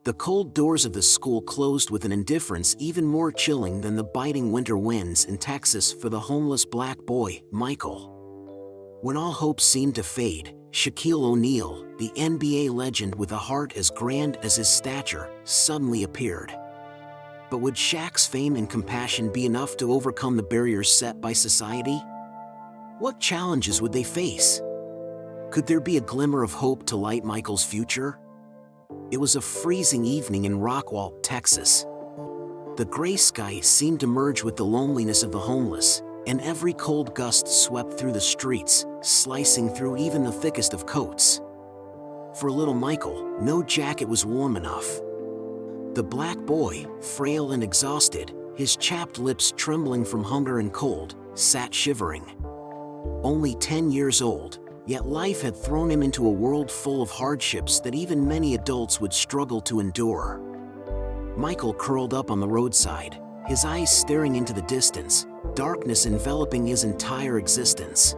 The cold doors of the school closed with an indifference even more chilling than the biting winter winds in Texas for the homeless black boy, Michael. When all hope seemed to fade, Shaquille O'Neal, the NBA legend with a heart as grand as his stature, suddenly appeared. But would Shaq's fame and compassion be enough to overcome the barriers set by society? What challenges would they face? Could there be a glimmer of hope to light Michael's future? It was a freezing evening in Rockwall, Texas. The gray sky seemed to merge with the loneliness of the homeless, and every cold gust swept through the streets, slicing through even the thickest of coats. For little Michael, no jacket was warm enough. The black boy, frail and exhausted, his chapped lips trembling from hunger and cold, sat shivering. Only 10 years old, yet life had thrown him into a world full of hardships that even many adults would struggle to endure. Michael curled up on the roadside, his eyes staring into the distance, darkness enveloping his entire existence.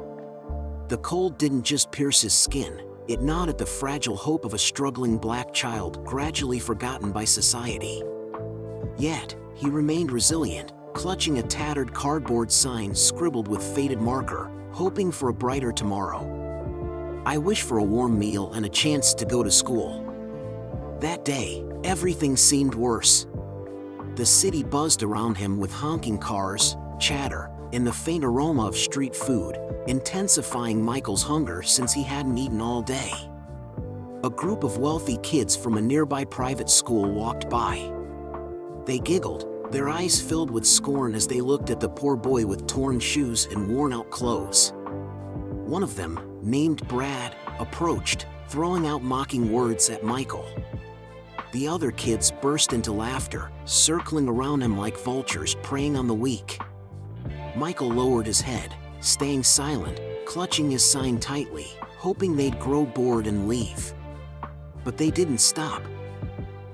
The cold didn't just pierce his skin, it gnawed at the fragile hope of a struggling black child gradually forgotten by society. Yet, he remained resilient, clutching a tattered cardboard sign scribbled with faded marker, hoping for a brighter tomorrow. "I wish for a warm meal and a chance to go to school." That day, everything seemed worse. The city buzzed around him with honking cars, chatter, and the faint aroma of street food, intensifying Michael's hunger since he hadn't eaten all day. A group of wealthy kids from a nearby private school walked by. They giggled, their eyes filled with scorn as they looked at the poor boy with torn shoes and worn-out clothes. One of them, named Brad, approached, throwing out mocking words at Michael. The other kids burst into laughter, circling around him like vultures preying on the weak. Michael lowered his head, staying silent, clutching his sign tightly, hoping they'd grow bored and leave. But they didn't stop.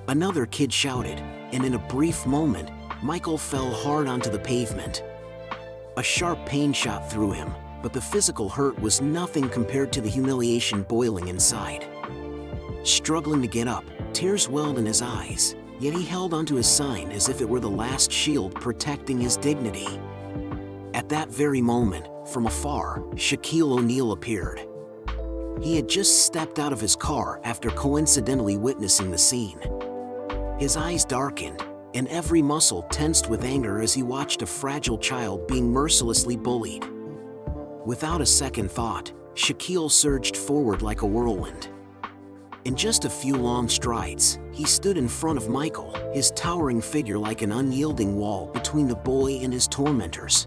Another kid shouted, and in a brief moment, Michael fell hard onto the pavement. A sharp pain shot through him, but the physical hurt was nothing compared to the humiliation boiling inside. Struggling to get up, tears welled in his eyes, yet he held onto his sign as if it were the last shield protecting his dignity. At that very moment, from afar, Shaquille O'Neal appeared. He had just stepped out of his car after coincidentally witnessing the scene. His eyes darkened, and every muscle tensed with anger as he watched a fragile child being mercilessly bullied. Without a second thought, Shaquille surged forward like a whirlwind. In just a few long strides, he stood in front of Michael, his towering figure like an unyielding wall between the boy and his tormentors.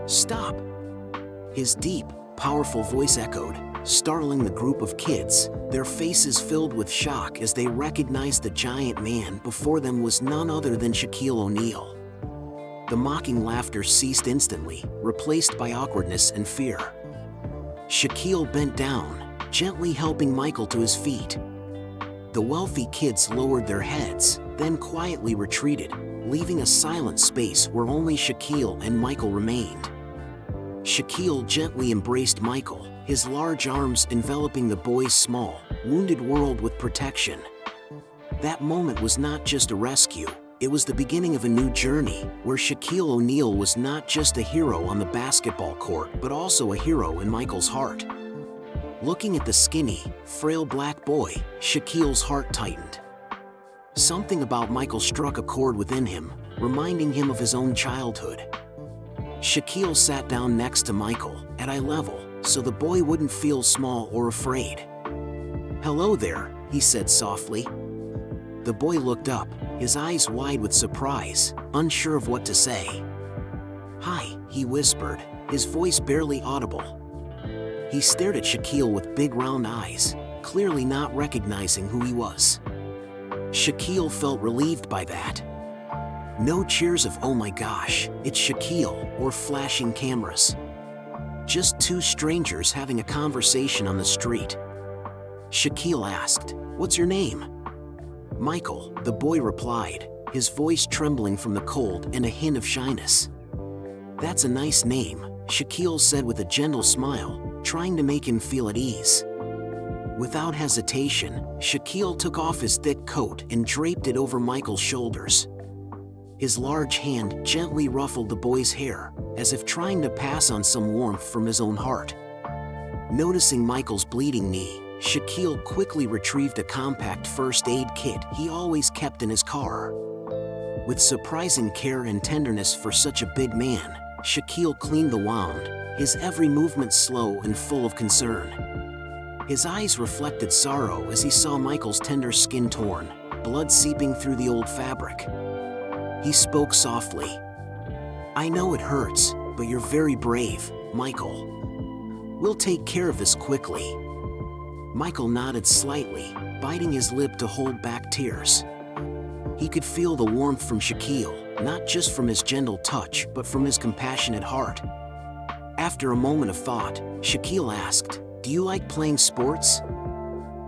"Stop!" His deep, powerful voice echoed, startling the group of kids, their faces filled with shock as they recognized the giant man before them was none other than Shaquille O'Neal. The mocking laughter ceased instantly, replaced by awkwardness and fear. Shaquille bent down, gently helping Michael to his feet. The wealthy kids lowered their heads, then quietly retreated, leaving a silent space where only Shaquille and Michael remained. Shaquille gently embraced Michael, his large arms enveloping the boy's small, wounded world with protection. That moment was not just a rescue, it was the beginning of a new journey, where Shaquille O'Neal was not just a hero on the basketball court but also a hero in Michael's heart. Looking at the skinny, frail black boy, Shaquille's heart tightened. Something about Michael struck a chord within him, reminding him of his own childhood. Shaquille sat down next to Michael, at eye level, so the boy wouldn't feel small or afraid. "Hello there," he said softly. The boy looked up, his eyes wide with surprise, unsure of what to say. "Hi," he whispered, his voice barely audible. He stared at Shaquille with big round eyes, clearly not recognizing who he was. Shaquille felt relieved by that. No cheers of "oh my gosh, it's Shaquille" or flashing cameras. Just two strangers having a conversation on the street. Shaquille asked, "What's your name?" "Michael," the boy replied, his voice trembling from the cold and a hint of shyness. "That's a nice name," Shaquille said with a gentle smile, trying to make him feel at ease. Without hesitation, Shaquille took off his thick coat and draped it over Michael's shoulders. His large hand gently ruffled the boy's hair, as if trying to pass on some warmth from his own heart. Noticing Michael's bleeding knee, Shaquille quickly retrieved a compact first aid kit he always kept in his car. With surprising care and tenderness for such a big man, Shaquille cleaned the wound, his every movement slow and full of concern. His eyes reflected sorrow as he saw Michael's tender skin torn, blood seeping through the old fabric. He spoke softly. "I know it hurts, but you're very brave, Michael. We'll take care of this quickly." Michael nodded slightly, biting his lip to hold back tears. He could feel the warmth from Shaquille, not just from his gentle touch, but from his compassionate heart. After a moment of thought, Shaquille asked, "Do you like playing sports?"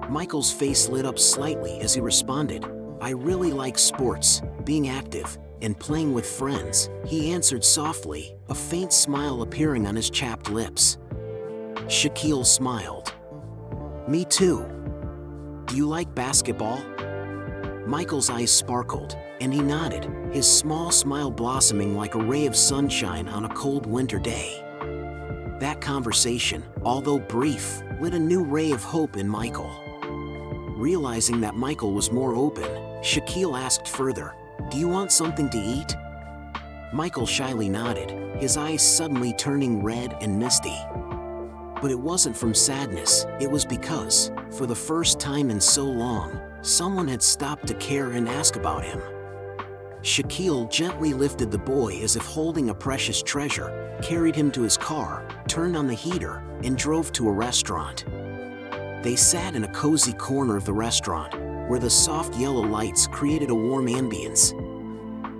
Michael's face lit up slightly as he responded, "I really like sports, being active, and playing with friends," he answered softly, a faint smile appearing on his chapped lips. Shaquille smiled. "Me too. Do you like basketball?" Michael's eyes sparkled, and he nodded, his small smile blossoming like a ray of sunshine on a cold winter day. That conversation, although brief, lit a new ray of hope in Michael. Realizing that Michael was more open, Shaquille asked further, "Do you want something to eat?" Michael shyly nodded, his eyes suddenly turning red and misty. But it wasn't from sadness, it was because, for the first time in so long, someone had stopped to care and ask about him. Shaquille gently lifted the boy as if holding a precious treasure, carried him to his car, turned on the heater, and drove to a restaurant. They sat in a cozy corner of the restaurant, where the soft yellow lights created a warm ambience.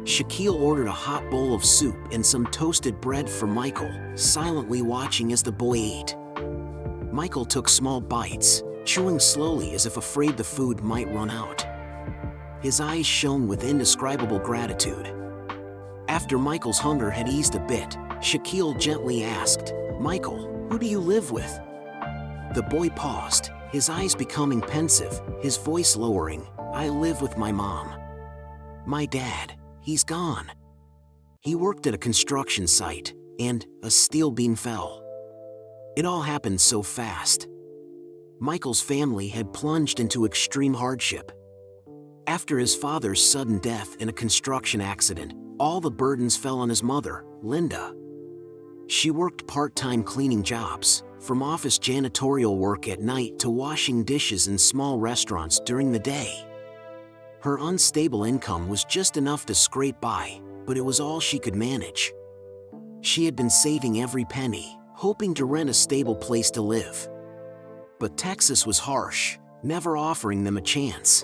Shaquille ordered a hot bowl of soup and some toasted bread for Michael, silently watching as the boy ate. Michael took small bites, chewing slowly as if afraid the food might run out. His eyes shone with indescribable gratitude. After Michael's hunger had eased a bit, Shaquille gently asked, "Michael, who do you live with?" The boy paused, his eyes becoming pensive, his voice lowering. "I live with my mom. My dad, he's gone. He worked at a construction site, and a steel beam fell. It all happened so fast." Michael's family had plunged into extreme hardship. After his father's sudden death in a construction accident, all the burdens fell on his mother, Linda. She worked part-time cleaning jobs, from office janitorial work at night to washing dishes in small restaurants during the day. Her unstable income was just enough to scrape by, but it was all she could manage. She had been saving every penny, hoping to rent a stable place to live. But Texas was harsh, never offering them a chance.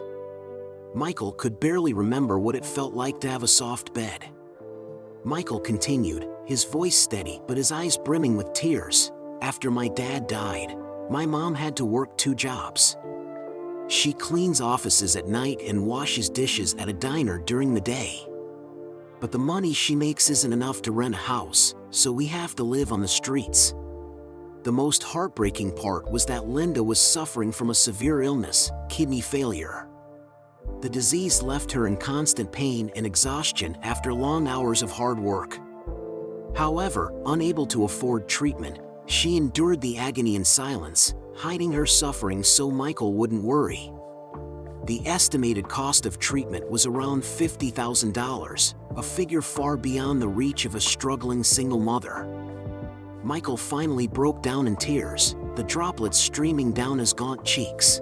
Michael could barely remember what it felt like to have a soft bed. Michael continued, his voice steady but his eyes brimming with tears. "After my dad died, my mom had to work 2 jobs. She cleans offices at night and washes dishes at a diner during the day. But the money she makes isn't enough to rent a house, so we have to live on the streets." The most heartbreaking part was that Linda was suffering from a severe illness, kidney failure. The disease left her in constant pain and exhaustion after long hours of hard work. However, unable to afford treatment, she endured the agony in silence, hiding her suffering so Michael wouldn't worry. The estimated cost of treatment was around $50,000, a figure far beyond the reach of a struggling single mother. Michael finally broke down in tears, the droplets streaming down his gaunt cheeks.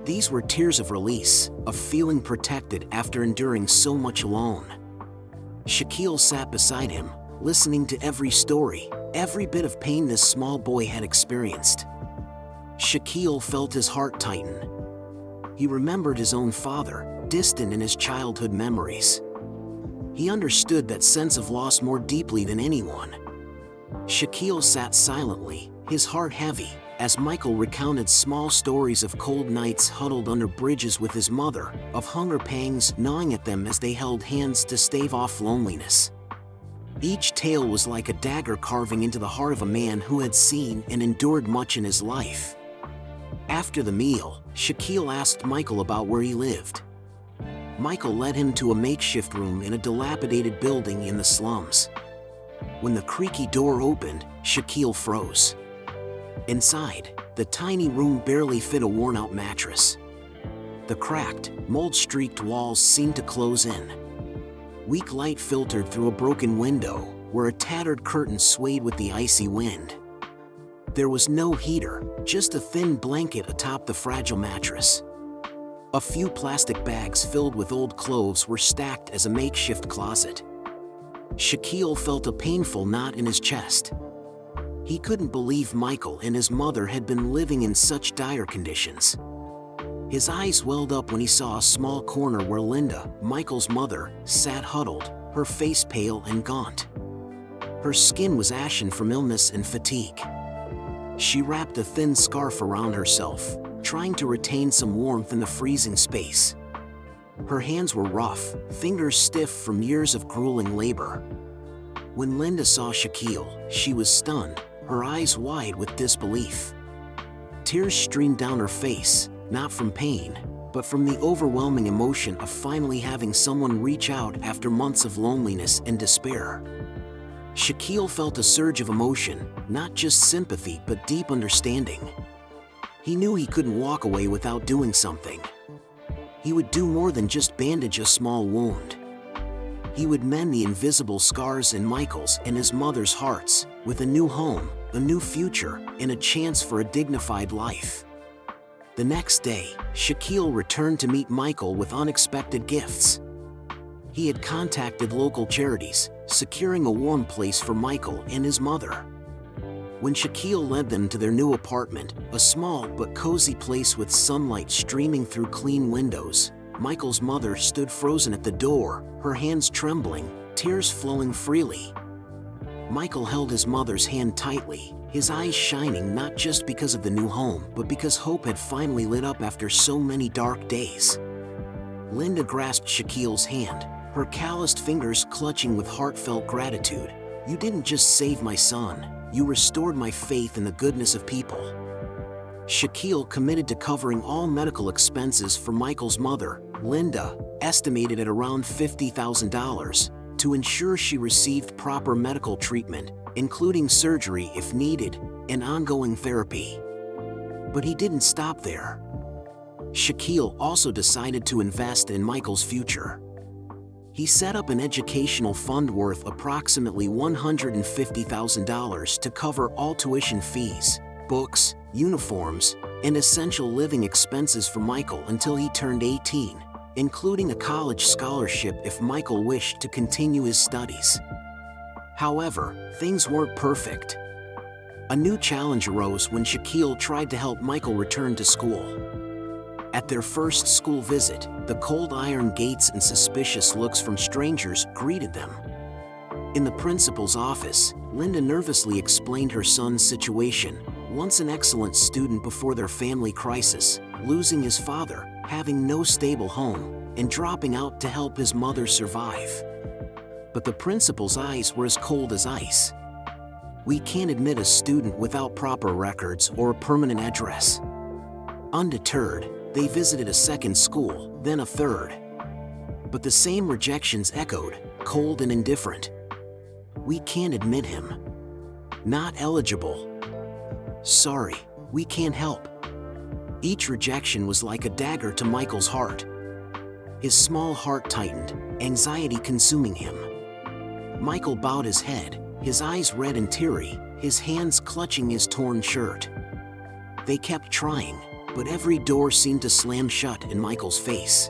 These were tears of release, of feeling protected after enduring so much alone. Shaquille sat beside him, listening to every story, every bit of pain this small boy had experienced. Shaquille felt his heart tighten. He remembered his own father, distant in his childhood memories. He understood that sense of loss more deeply than anyone. Shaquille sat silently, his heart heavy, as Michael recounted small stories of cold nights huddled under bridges with his mother, of hunger pangs gnawing at them as they held hands to stave off loneliness. Each tale was like a dagger carving into the heart of a man who had seen and endured much in his life. After the meal, Shaquille asked Michael about where he lived. Michael led him to a makeshift room in a dilapidated building in the slums. When the creaky door opened, Shaquille froze. Inside, the tiny room barely fit a worn-out mattress. The cracked, mold-streaked walls seemed to close in. Weak light filtered through a broken window, where a tattered curtain swayed with the icy wind. There was no heater, just a thin blanket atop the fragile mattress. A few plastic bags filled with old clothes were stacked as a makeshift closet. Shaquille felt a painful knot in his chest. He couldn't believe Michael and his mother had been living in such dire conditions. His eyes welled up when he saw a small corner where Linda, Michael's mother, sat huddled, her face pale and gaunt. Her skin was ashen from illness and fatigue. She wrapped a thin scarf around herself, trying to retain some warmth in the freezing space. Her hands were rough, fingers stiff from years of grueling labor. When Linda saw Shaquille, she was stunned, her eyes wide with disbelief. Tears streamed down her face, not from pain, but from the overwhelming emotion of finally having someone reach out after months of loneliness and despair. Shaquille felt a surge of emotion, not just sympathy but deep understanding. He knew he couldn't walk away without doing something. He would do more than just bandage a small wound. He would mend the invisible scars in Michael's and his mother's hearts, with a new home, a new future, and a chance for a dignified life. The next day, Shaquille returned to meet Michael with unexpected gifts. He had contacted local charities, securing a warm place for Michael and his mother. When Shaquille led them to their new apartment, a small but cozy place with sunlight streaming through clean windows, Michael's mother stood frozen at the door, her hands trembling, tears flowing freely. Michael held his mother's hand tightly, his eyes shining not just because of the new home, but because hope had finally lit up after so many dark days. Linda grasped Shaquille's hand, her calloused fingers clutching with heartfelt gratitude. "You didn't just save my son, you restored my faith in the goodness of people." Shaquille committed to covering all medical expenses for Michael's mother, Linda, estimated at around $50,000, to ensure she received proper medical treatment, including surgery if needed, and ongoing therapy. But he didn't stop there. Shaquille also decided to invest in Michael's future. He set up an educational fund worth approximately $150,000 to cover all tuition fees, books, uniforms, and essential living expenses for Michael until he turned 18, including a college scholarship if Michael wished to continue his studies. However, things weren't perfect. A new challenge arose when Shaquille tried to help Michael return to school. At their first school visit, the cold iron gates and suspicious looks from strangers greeted them. In the principal's office, Linda nervously explained her son's situation, once an excellent student before their family crisis, losing his father, having no stable home, and dropping out to help his mother survive. But the principal's eyes were as cold as ice. "We can't admit a student without proper records or a permanent address." Undeterred, they visited a second school, then a third. But the same rejections echoed, cold and indifferent. "We can't admit him. Not eligible. Sorry, we can't help." Each rejection was like a dagger to Michael's heart. His small heart tightened, anxiety consuming him. Michael bowed his head, his eyes red and teary, his hands clutching his torn shirt. They kept trying, but every door seemed to slam shut in Michael's face.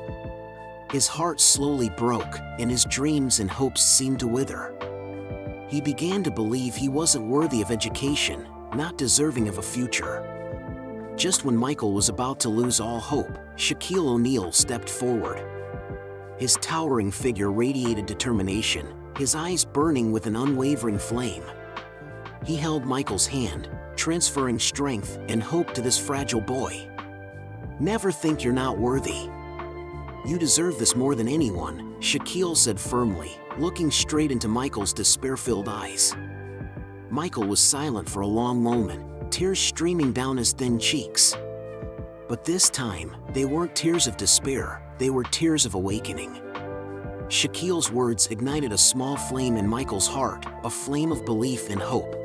His heart slowly broke, and his dreams and hopes seemed to wither. He began to believe he wasn't worthy of education, not deserving of a future. Just when Michael was about to lose all hope, Shaquille O'Neal stepped forward. His towering figure radiated determination, his eyes burning with an unwavering flame. He held Michael's hand, transferring strength and hope to this fragile boy. "Never think you're not worthy. You deserve this more than anyone," Shaquille said firmly, looking straight into Michael's despair-filled eyes. Michael was silent for a long moment, tears streaming down his thin cheeks. But this time, they weren't tears of despair, they were tears of awakening. Shaquille's words ignited a small flame in Michael's heart, a flame of belief and hope.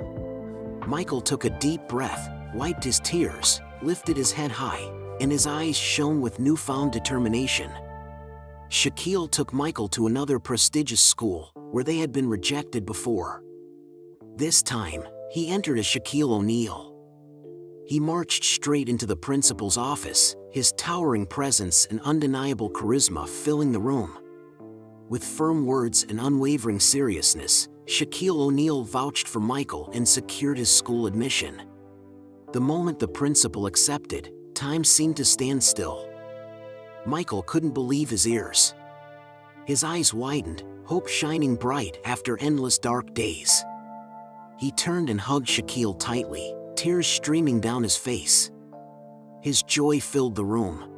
Michael took a deep breath, wiped his tears, lifted his head high, and his eyes shone with newfound determination. Shaquille took Michael to another prestigious school, where they had been rejected before. This time, he entered as Shaquille O'Neal. He marched straight into the principal's office, his towering presence and undeniable charisma filling the room. With firm words and unwavering seriousness, Shaquille O'Neal vouched for Michael and secured his school admission. The moment the principal accepted, time seemed to stand still. Michael couldn't believe his ears. His eyes widened, hope shining bright after endless dark days. He turned and hugged Shaquille tightly, tears streaming down his face. His joy filled the room.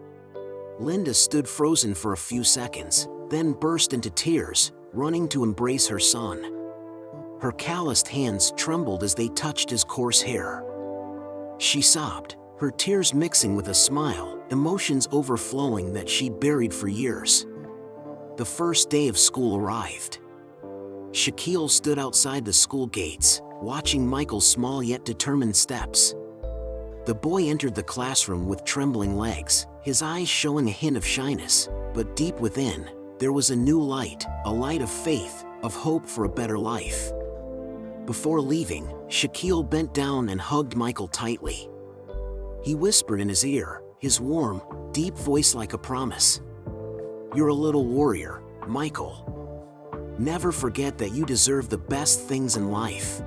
Linda stood frozen for a few seconds, then burst into tears, running to embrace her son. Her calloused hands trembled as they touched his coarse hair. She sobbed, her tears mixing with a smile, emotions overflowing that she'd buried for years. The first day of school arrived. Shaquille stood outside the school gates, watching Michael's small yet determined steps. The boy entered the classroom with trembling legs, his eyes showing a hint of shyness, but deep within, there was a new light, a light of faith, of hope for a better life. Before leaving, Shaquille bent down and hugged Michael tightly. He whispered in his ear, his warm, deep voice like a promise. "You're a little warrior, Michael. Never forget that you deserve the best things in life.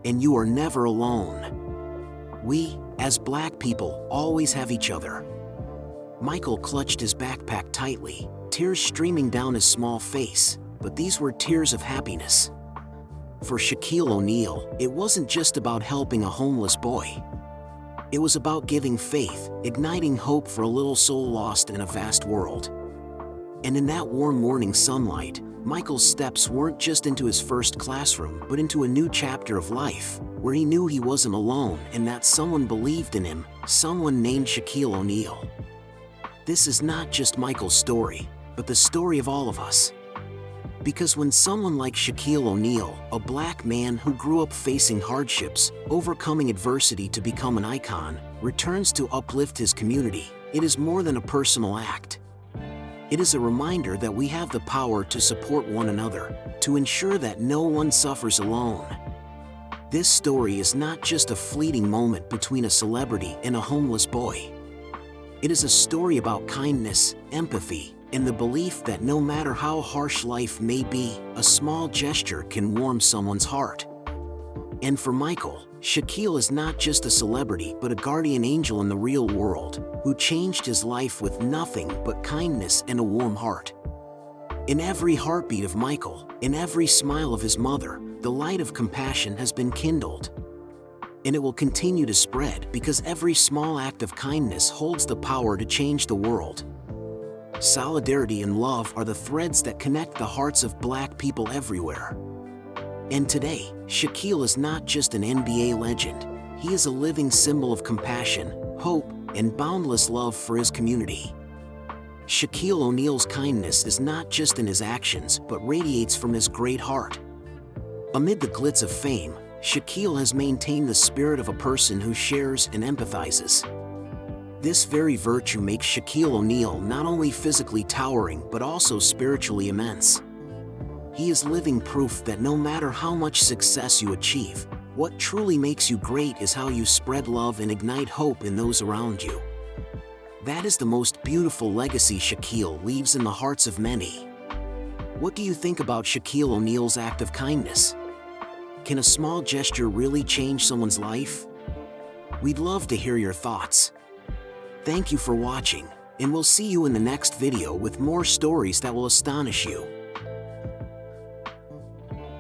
And you are never alone. We, as Black people, always have each other." Michael clutched his backpack tightly, tears streaming down his small face, but these were tears of happiness. For Shaquille O'Neal, it wasn't just about helping a homeless boy. It was about giving faith, igniting hope for a little soul lost in a vast world. And in that warm morning sunlight, Michael's steps weren't just into his first classroom, but into a new chapter of life, where he knew he wasn't alone and that someone believed in him, someone named Shaquille O'Neal. This is not just Michael's story, but the story of all of us. Because when someone like Shaquille O'Neal, a Black man who grew up facing hardships, overcoming adversity to become an icon, returns to uplift his community, it is more than a personal act. It is a reminder that we have the power to support one another, to ensure that no one suffers alone. This story is not just a fleeting moment between a celebrity and a homeless boy. It is a story about kindness, empathy, and the belief that no matter how harsh life may be, a small gesture can warm someone's heart. And for Michael, Shaquille is not just a celebrity but a guardian angel in the real world, who changed his life with nothing but kindness and a warm heart. In every heartbeat of Michael, in every smile of his mother, the light of compassion has been kindled. And it will continue to spread because every small act of kindness holds the power to change the world. Solidarity and love are the threads that connect the hearts of Black people everywhere. And today, Shaquille is not just an NBA legend, he is a living symbol of compassion, hope, and boundless love for his community. Shaquille O'Neal's kindness is not just in his actions but radiates from his great heart. Amid the glitz of fame, Shaquille has maintained the spirit of a person who shares and empathizes. This very virtue makes Shaquille O'Neal not only physically towering but also spiritually immense. He is living proof that no matter how much success you achieve, what truly makes you great is how you spread love and ignite hope in those around you. That is the most beautiful legacy Shaquille leaves in the hearts of many. What do you think about Shaquille O'Neal's act of kindness? Can a small gesture really change someone's life? We'd love to hear your thoughts. Thank you for watching, and we'll see you in the next video with more stories that will astonish you.